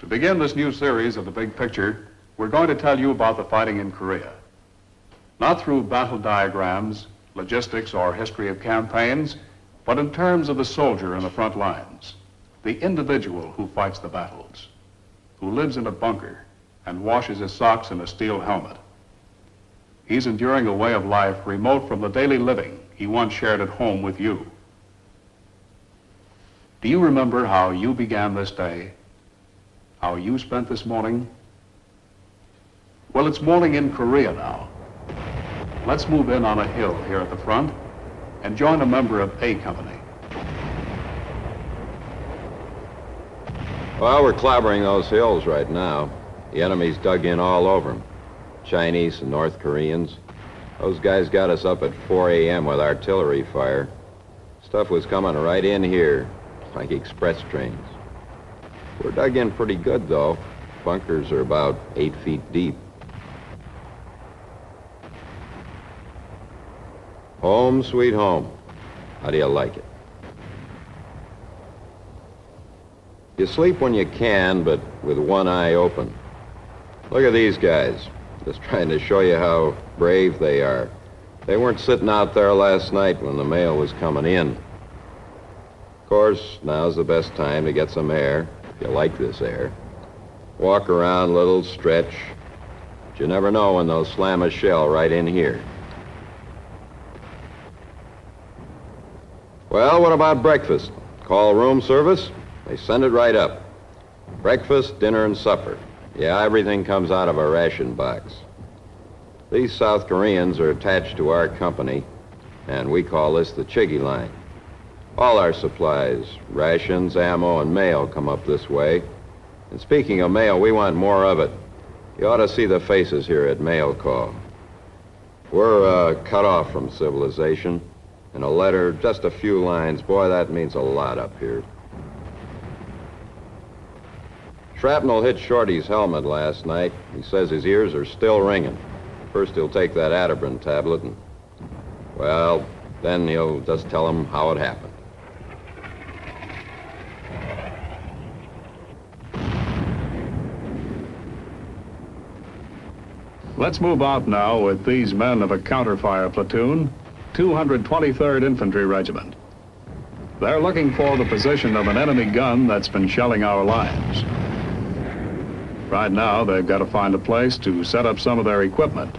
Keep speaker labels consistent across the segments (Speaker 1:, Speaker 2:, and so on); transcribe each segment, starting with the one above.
Speaker 1: To begin this new series of The Big Picture, we're going to tell you about the fighting in Korea. Not through battle diagrams, logistics, or history of campaigns, but in terms of the soldier in the front lines, the individual who fights the battles, who lives in a bunker and washes his socks in a steel helmet. He's enduring a way of life remote from the daily living he once shared at home with you. Do you remember how you began this day? How you spent this morning? Well, it's morning in Korea now. Let's move in on a hill here at the front and join a member of A Company.
Speaker 2: Well, we're clobbering those hills right now. The enemy's dug in all over them. Chinese and North Koreans. Those guys got us up at 4 a.m. with artillery fire. Stuff was coming right in here, like express trains. We're dug in pretty good, though. Bunkers are about 8 feet deep. Home, sweet home. How do you like it? You sleep when you can, but with one eye open. Look at these guys. Just trying to show you how brave they are. They weren't sitting out there last night when the mail was coming in. Of course, now's the best time to get some air, if you like this air. Walk around a little, stretch. But you never know when they'll slam a shell right in here. Well, what about breakfast? Call room service, they send it right up. Breakfast, dinner, and supper. Yeah, everything comes out of a ration box. These South Koreans are attached to our company, and we call this the Chiggy line. All our supplies, rations, ammo, and mail come up this way. And speaking of mail, we want more of it. You ought to see the faces here at mail call. We're cut off from civilization. And a letter, just a few lines, boy, that means a lot up here. Shrapnel hit Shorty's helmet last night. He says his ears are still ringing. First he'll take that Atabrin tablet and, well, then he'll just tell him how it happened.
Speaker 1: Let's move out now with these men of a counterfire platoon, 223rd Infantry Regiment. They're looking for the position of an enemy gun that's been shelling our lines. Right now, they've got to find a place to set up some of their equipment.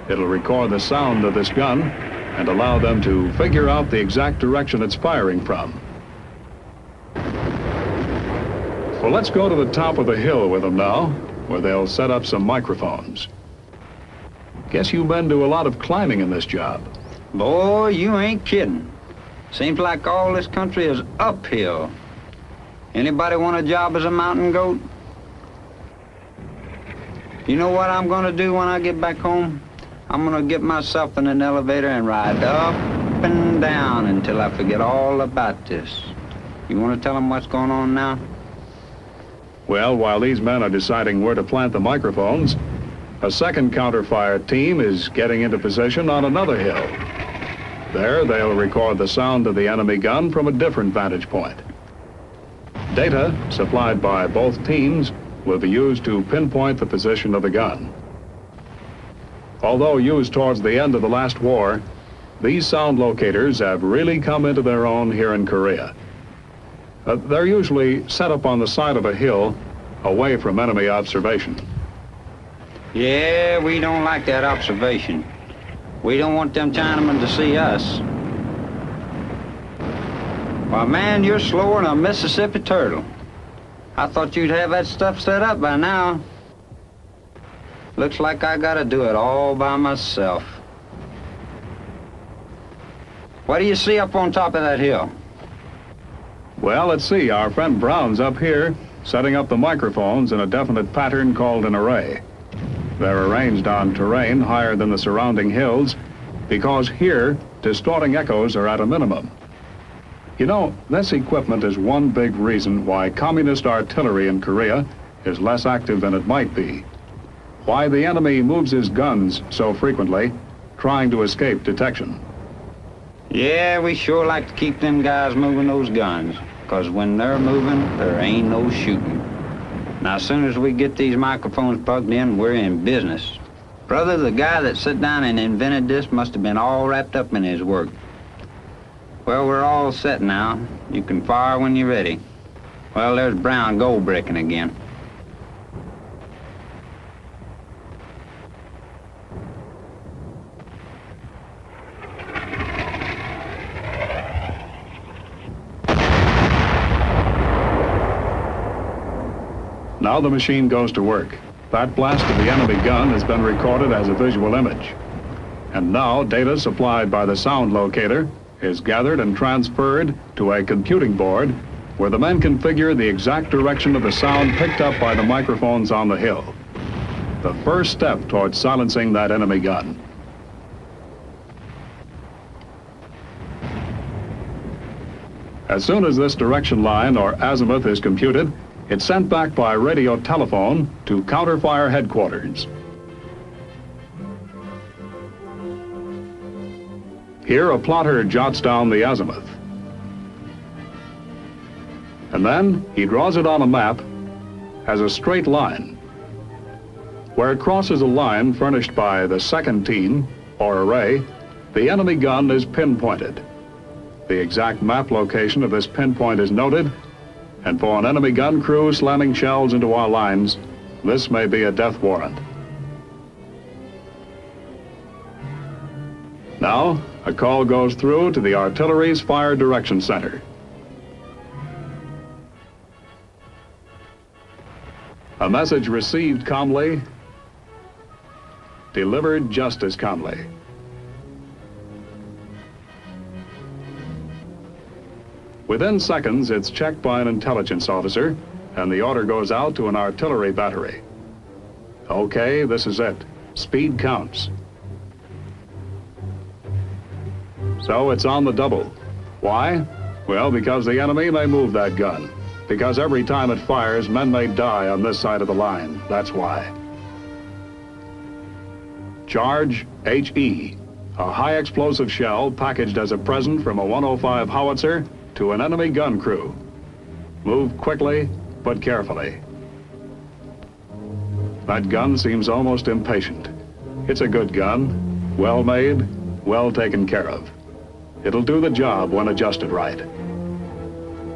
Speaker 1: It'll record the sound of this gun and allow them to figure out the exact direction it's firing from. Well, let's go to the top of the hill with them now, where they'll set up some microphones. Guess you men do a lot of climbing in this job.
Speaker 3: Boy, you ain't kidding. Seems like all this country is uphill. Anybody want a job as a mountain goat? You know what I'm gonna do when I get back home? I'm gonna get myself in an elevator and ride up and down until I forget all about this. You wanna tell them what's going on now?
Speaker 1: Well, while these men are deciding where to plant the microphones, a second counterfire team is getting into position on another hill. There, they'll record the sound of the enemy gun from a different vantage point. Data supplied by both teams will be used to pinpoint the position of the gun. Although used towards the end of the last war, these sound locators have really come into their own here in Korea. They're usually set up on the side of a hill, away from enemy observation.
Speaker 3: Yeah, we don't like that observation. We don't want them Chinamen to see us. Why, man, you're slower than a Mississippi turtle. I thought you'd have that stuff set up by now. Looks like I gotta do it all by myself. What do you see up on top of that hill?
Speaker 1: Well, let's see. Our friend Brown's up here, setting up the microphones in a definite pattern called an array. They're arranged on terrain higher than the surrounding hills because here, distorting echoes are at a minimum. You know, this equipment is one big reason why communist artillery in Korea is less active than it might be. Why the enemy moves his guns so frequently, trying to escape detection.
Speaker 3: Yeah, we sure like to keep them guys moving those guns, because when they're moving, there ain't no shooting. Now, as soon as we get these microphones plugged in, we're in business. Brother, the guy that sat down and invented this must have been all wrapped up in his work. Well, we're all set now. You can fire when you're ready. Well, there's Brown gold bricking again.
Speaker 1: Now the machine goes to work. That blast of the enemy gun has been recorded as a visual image. And now data supplied by the sound locator is gathered and transferred to a computing board where the men configure the exact direction of the sound picked up by the microphones on the hill. The first step towards silencing that enemy gun. As soon as this direction line or azimuth is computed, it's sent back by radio telephone to counterfire headquarters. Here, a plotter jots down the azimuth. And then he draws it on a map as a straight line. Where it crosses a line furnished by the second team, or array, the enemy gun is pinpointed. The exact map location of this pinpoint is noted, and for an enemy gun crew slamming shells into our lines, this may be a death warrant. Now, a call goes through to the artillery's fire direction center. A message received calmly, delivered just as calmly. Within seconds, it's checked by an intelligence officer, and the order goes out to an artillery battery. Okay, this is it. Speed counts. So it's on the double. Why? Well, because the enemy may move that gun. Because every time it fires, men may die on this side of the line. That's why. Charge HE, a high explosive shell packaged as a present from a 105 howitzer to an enemy gun crew. Move quickly, but carefully. That gun seems almost impatient. It's a good gun, well made, well taken care of. It'll do the job when adjusted right.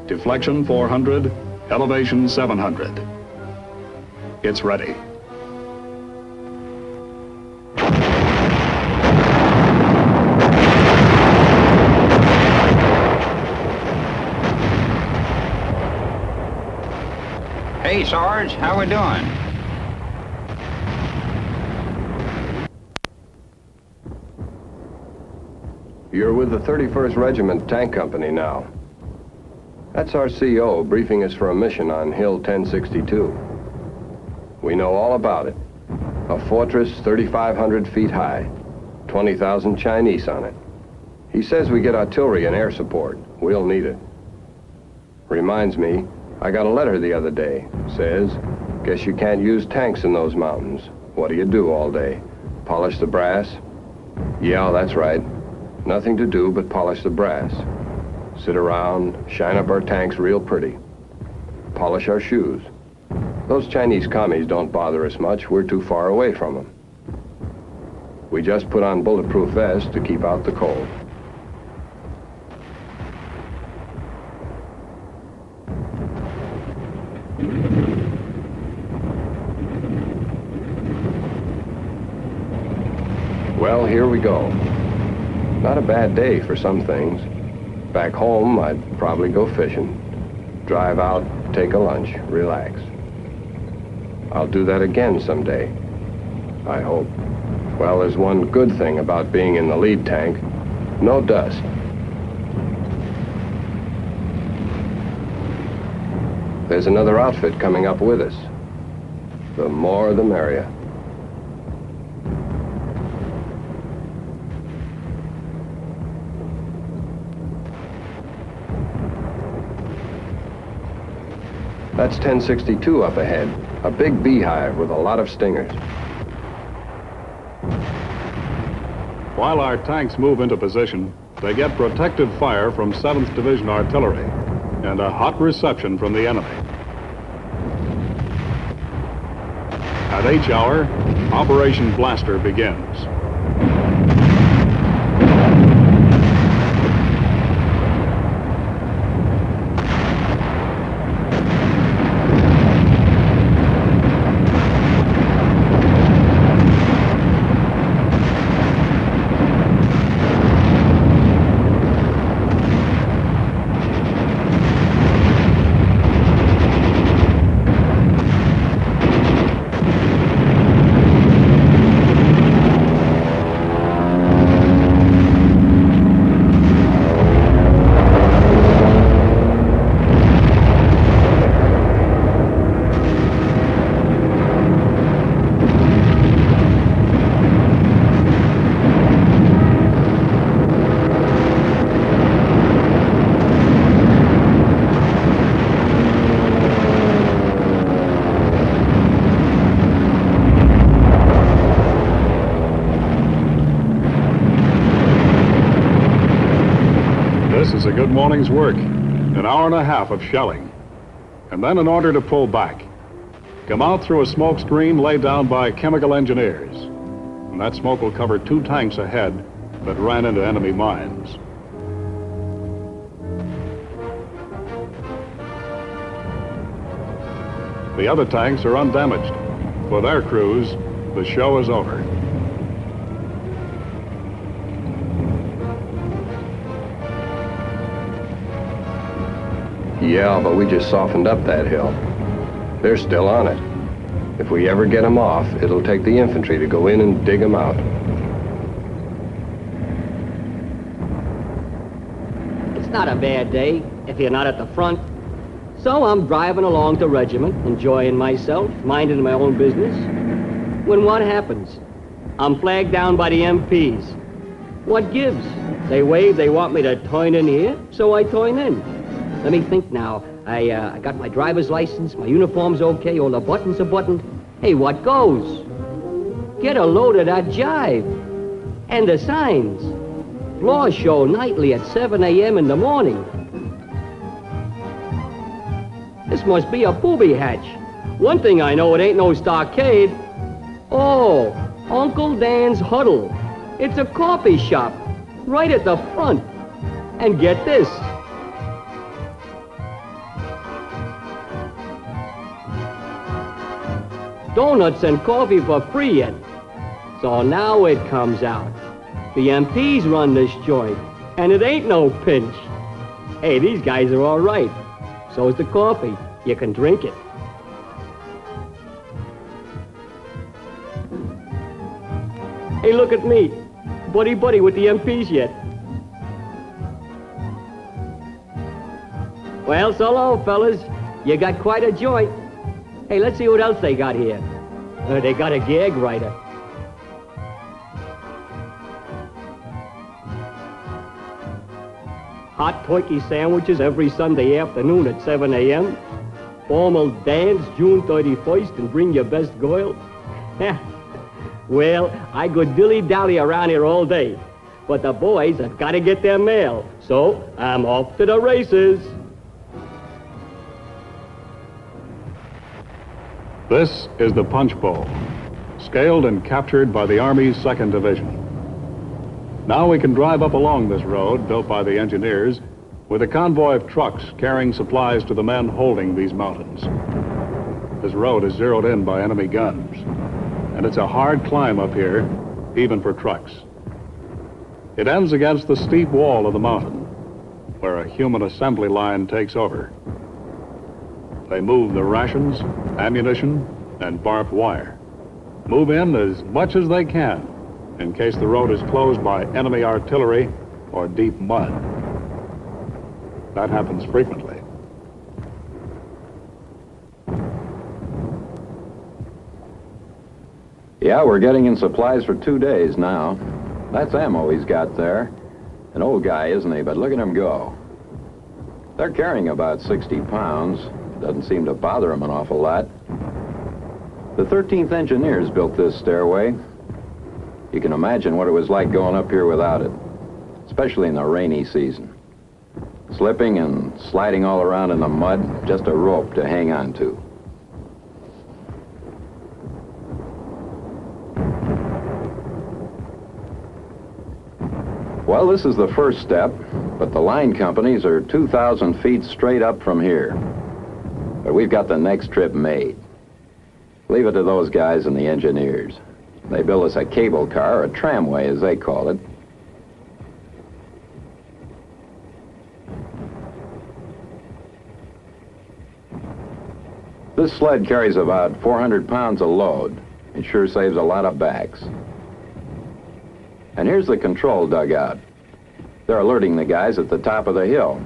Speaker 1: Deflection 400, elevation 700. It's ready.
Speaker 3: Hey, Sarge, how we doing?
Speaker 4: You're with the 31st Regiment Tank Company now. That's our CO briefing us for a mission on Hill 1062. We know all about it. A fortress 3,500 feet high, 20,000 Chinese on it. He says we get artillery and air support. We'll need it. Reminds me, I got a letter the other day. Says, guess you can't use tanks in those mountains. What do you do all day? Polish the brass? Yeah, that's right. Nothing to do but polish the brass. Sit around, shine up our tanks real pretty. Polish our shoes. Those Chinese commies don't bother us much. We're too far away from them. We just put on bulletproof vests to keep out the cold. Well, here we go. Not a bad day for some things. Back home, I'd probably go fishing. Drive out, take a lunch, relax. I'll do that again someday. I hope. Well, there's one good thing about being in the lead tank. No dust. There's another outfit coming up with us. The more the merrier. That's 1062 up ahead. A big beehive with a lot of stingers.
Speaker 1: While our tanks move into position, they get protective fire from 7th Division artillery and a hot reception from the enemy. At H hour, Operation Blaster begins. This is a good morning's work. An hour and a half of shelling. And then an order to pull back. Come out through a smoke screen laid down by chemical engineers. And that smoke will cover 2 tanks ahead that ran into enemy mines. The other tanks are undamaged. For their crews, the show is over.
Speaker 4: Yeah, but we just softened up that hill. They're still on it. If we ever get them off, it'll take the infantry to go in and dig them out.
Speaker 5: It's not a bad day if you're not at the front. So I'm driving along the regiment, enjoying myself, minding my own business. When what happens? I'm flagged down by the MPs. What gives? They wave, they want me to turn in here, so I turn in. Let me think now. I got my driver's license, my uniform's okay, all the buttons are buttoned. Hey, what goes? Get a load of that jive. And the signs. Floor show nightly at 7 a.m. in the morning. This must be a booby hatch. One thing I know, it ain't no stockade. Oh, Uncle Dan's Huddle. It's a coffee shop, right at the front. And get this. Donuts and coffee for free yet. So now it comes out. The MPs run this joint, and it ain't no pinch. Hey, these guys are all right. So's the coffee. You can drink it. Hey, look at me. Buddy-buddy with the MPs yet. Well, so long, fellas. You got quite a joint. Hey, let's see what else they got here. They got a gag writer. Hot turkey sandwiches every Sunday afternoon at 7 a.m. Formal dance June 31st and bring your best girl. Well, I could dilly-dally around here all day, but the boys have got to get their mail, so I'm off to the races.
Speaker 1: This is the Punch Bowl, scaled and captured by the Army's 2nd Division. Now we can drive up along this road, built by the engineers, with a convoy of trucks carrying supplies to the men holding these mountains. This road is zeroed in by enemy guns, and it's a hard climb up here, even for trucks. It ends against the steep wall of the mountain, where a human assembly line takes over. They move the rations, ammunition, and barbed wire. Move in as much as they can, in case the road is closed by enemy artillery or deep mud. That happens frequently.
Speaker 2: Yeah, we're getting in supplies for 2 days now. That's ammo he's got there. An old guy, isn't he? But look at him go. They're carrying about 60 pounds. Doesn't seem to bother him an awful lot. The 13th Engineers built this stairway. You can imagine what it was like going up here without it, especially in the rainy season. Slipping and sliding all around in the mud, just a rope to hang on to. Well, this is the first step, but the line companies are 2,000 feet straight up from here. But we've got the next trip made. Leave it to those guys and the engineers. They build us a cable car, or a tramway as they call it. This sled carries about 400 pounds of load. It sure saves a lot of backs. And here's the control dugout. They're alerting the guys at the top of the hill.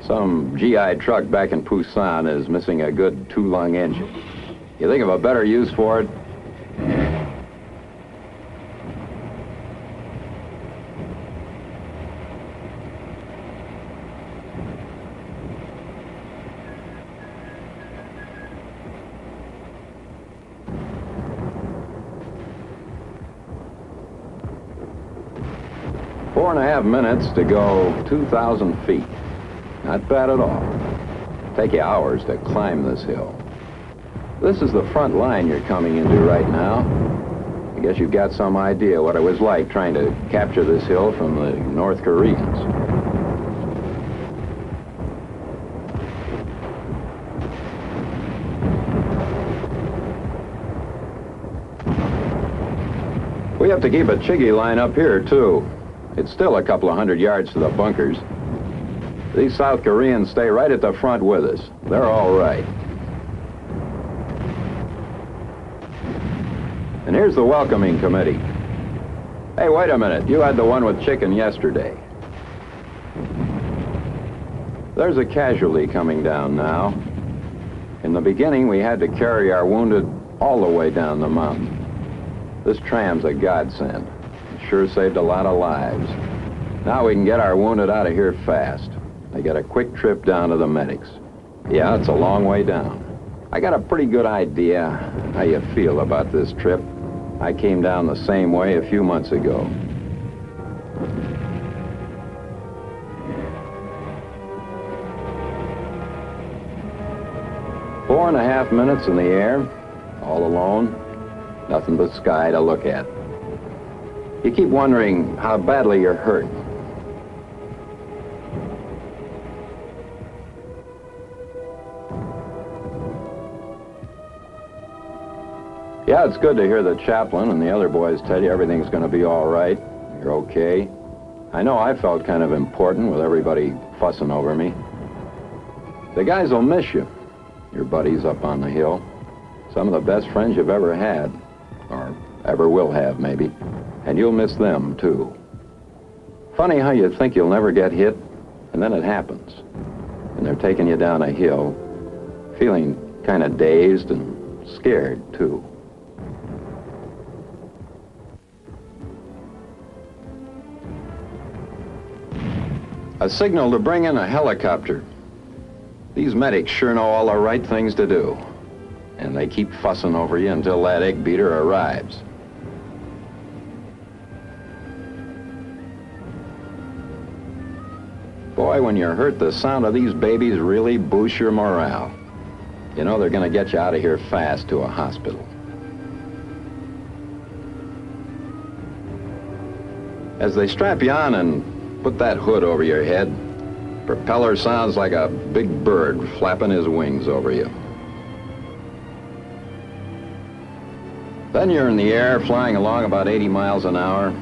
Speaker 2: Some GI truck back in Busan is missing a good two-lung engine. You think of a better use for it? Four and a half minutes to go 2,000 feet. Not bad at all. Take you hours to climb this hill. This is the front line you're coming into right now. I guess you've got some idea what it was like trying to capture this hill from the North Koreans. We have to keep a chiggy line up here, too. It's still a couple of 100 yards to the bunkers. These South Koreans stay right at the front with us. They're all right. And here's the welcoming committee. Hey, wait a minute. You had the one with chicken yesterday. There's a casualty coming down now. In the beginning, we had to carry our wounded all the way down the mountain. This tram's a godsend. It sure saved a lot of lives. Now we can get our wounded out of here fast. They get a quick trip down to the medics. Yeah, it's a long way down. I got a pretty good idea how you feel about this trip. I came down the same way a few months ago. Four and a half minutes in the air, all alone, nothing but sky to look at. You keep wondering how badly you're hurt. Yeah, it's good to hear the chaplain and the other boys tell you everything's going to be all right. You're okay. I know I felt kind of important with everybody fussing over me. The guys will miss you, your buddies up on the hill. Some of the best friends you've ever had, or ever will have, maybe. And you'll miss them, too. Funny how you think you'll never get hit, and then it happens. And they're taking you down a hill, feeling kind of dazed and scared, too. A signal to bring in a helicopter. These medics sure know all the right things to do. And they keep fussing over you until that egg beater arrives. Boy, when you're hurt, the sound of these babies really boosts your morale. You know they're going to get you out of here fast to a hospital. As they strap you on and put that hood over your head, propeller sounds like a big bird flapping his wings over you. Then you're in the air, flying along about 80 miles an hour.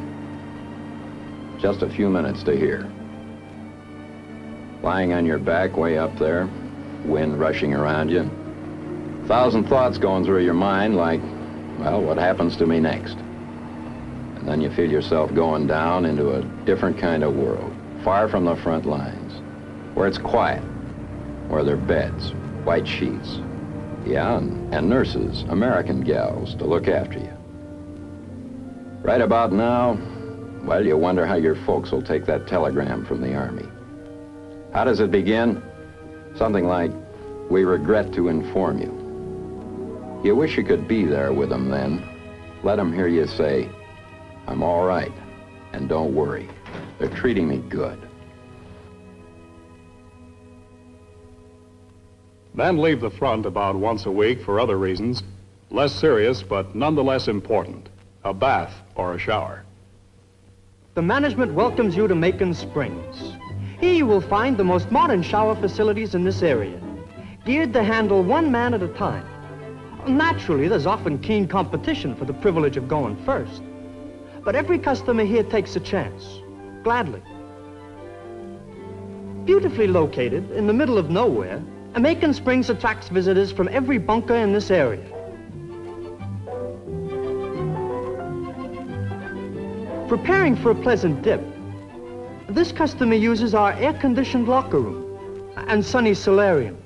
Speaker 2: Just a few minutes to here. Lying on your back way up there, wind rushing around you. 1,000 thoughts going through your mind like, well, what happens to me next? And then you feel yourself going down into a different kind of world, far from the front lines, where it's quiet, where there are beds, white sheets, yeah, and nurses, American gals, to look after you. Right about now, well, you wonder how your folks will take that telegram from the Army. How does it begin? Something like, "We regret to inform you." You wish you could be there with them then. Let them hear you say, "I'm all right, and don't worry. They're treating me good."
Speaker 1: Men leave the front about once a week for other reasons, less serious but nonetheless important, a bath or a shower.
Speaker 6: the management welcomes you to Macon Springs. Here you will find the most modern shower facilities in this area, geared to handle one man at a time. Naturally, there's often keen competition for the privilege of going first. But every customer here takes a chance, gladly. Beautifully located in the middle of nowhere, Macon Springs attracts visitors from every bunker in this area. Preparing for a pleasant dip, this customer uses our air-conditioned locker room and sunny solarium.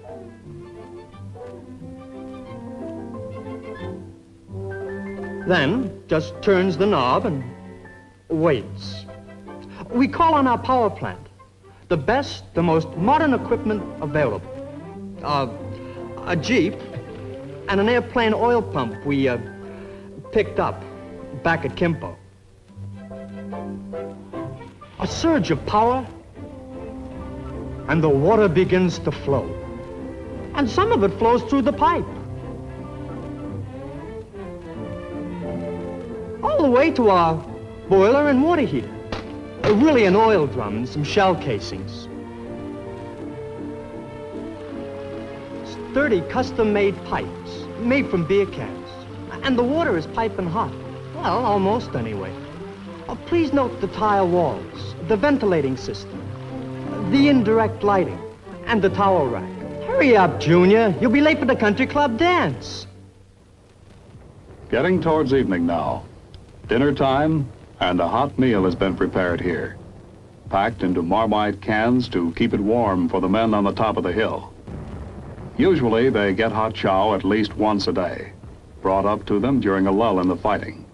Speaker 6: Then just turns the knob and waits. We call on our power plant, the best, the most modern equipment available. A Jeep and an airplane oil pump we picked up back at Kimpo. A surge of power, and the water begins to flow. And some of it flows through the pipe. All the way to our boiler and water heater. Really an oil drum and some shell casings. Sturdy custom-made pipes, made from beer cans. And the water is piping hot. Well, almost anyway. Please note the tile walls, the ventilating system, the indirect lighting, and the towel rack. Hurry up, Junior. You'll be late for the country club dance.
Speaker 1: Getting towards evening now. Dinner time, and a hot meal has been prepared here, packed into Marmite cans to keep it warm for the men on the top of the hill. Usually they get hot chow at least once a day, brought up to them during a lull in the fighting.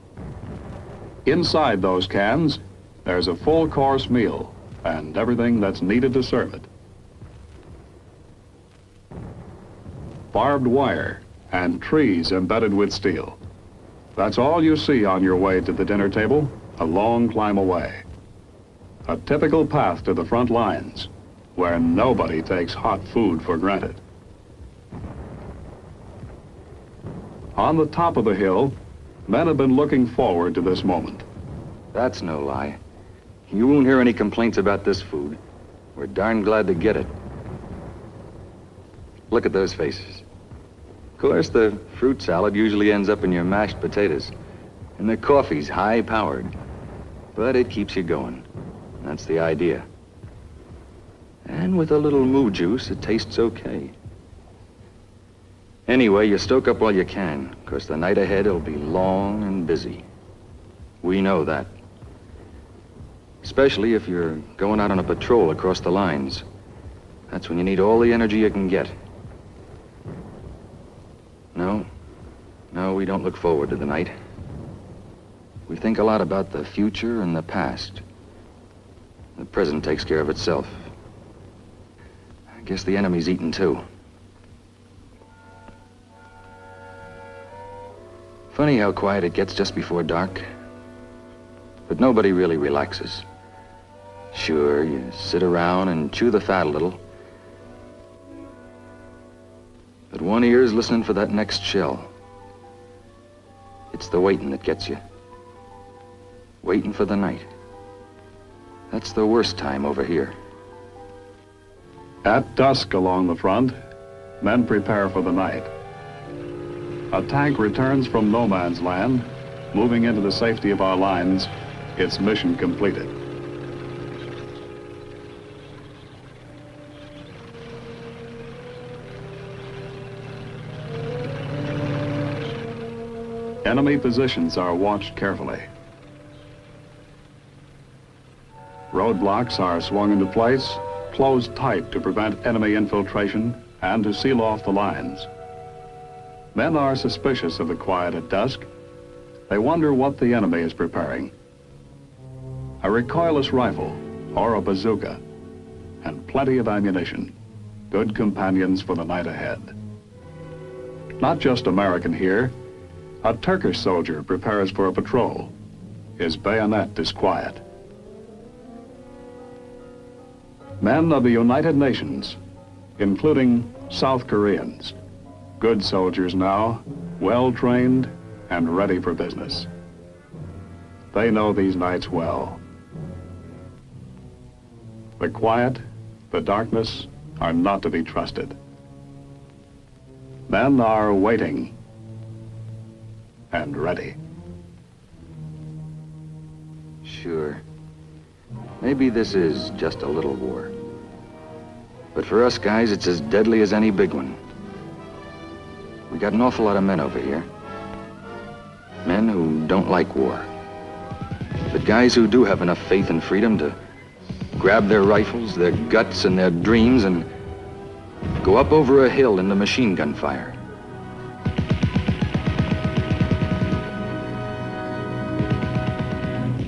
Speaker 1: Inside those cans, there's a full-course meal and everything that's needed to serve it. Barbed wire and trees embedded with steel. That's all you see on your way to the dinner table, a long climb away. A typical path to the front lines, where nobody takes hot food for granted. On the top of the hill, men have been looking forward to this moment.
Speaker 7: That's no lie. You won't hear any complaints about this food. We're darn glad to get it. Look at those faces. Of course, the fruit salad usually ends up in your mashed potatoes, and the coffee's high-powered. But it keeps you going. That's the idea. And with a little moo juice, it tastes okay. Anyway, you stoke up while you can, because the night ahead will be long and busy. We know that. Especially if you're going out on a patrol across the lines. That's when you need all the energy you can get. No, we don't look forward to the night. We think a lot about the future and the past. The present takes care of itself. I guess the enemy's eating too. Funny how quiet it gets just before dark. But nobody really relaxes. Sure, you sit around and chew the fat a little. But one ear's listening for that next shell. It's the waiting that gets you. Waiting for the night. That's the worst time over here.
Speaker 1: At dusk along the front, men prepare for the night. A tank returns from no man's land, moving into the safety of our lines, its mission completed. Enemy positions are watched carefully. Roadblocks are swung into place, closed tight to prevent enemy infiltration and to seal off the lines. Men are suspicious of the quiet at dusk. They wonder what the enemy is preparing. A recoilless rifle or a bazooka, and plenty of ammunition. Good companions for the night ahead. Not just American here. A Turkish soldier prepares for a patrol. His bayonet is quiet. Men of the United Nations, including South Koreans. Good soldiers now, well-trained and ready for business. They know these nights well. The quiet, the darkness are not to be trusted. Men are waiting and ready.
Speaker 7: Sure. Maybe this is just a little war. But for us guys, it's as deadly as any big one. We got an awful lot of men over here. Men who don't like war. But guys who do have enough faith and freedom to grab their rifles, their guts, and their dreams and go up over a hill into machine gun fire.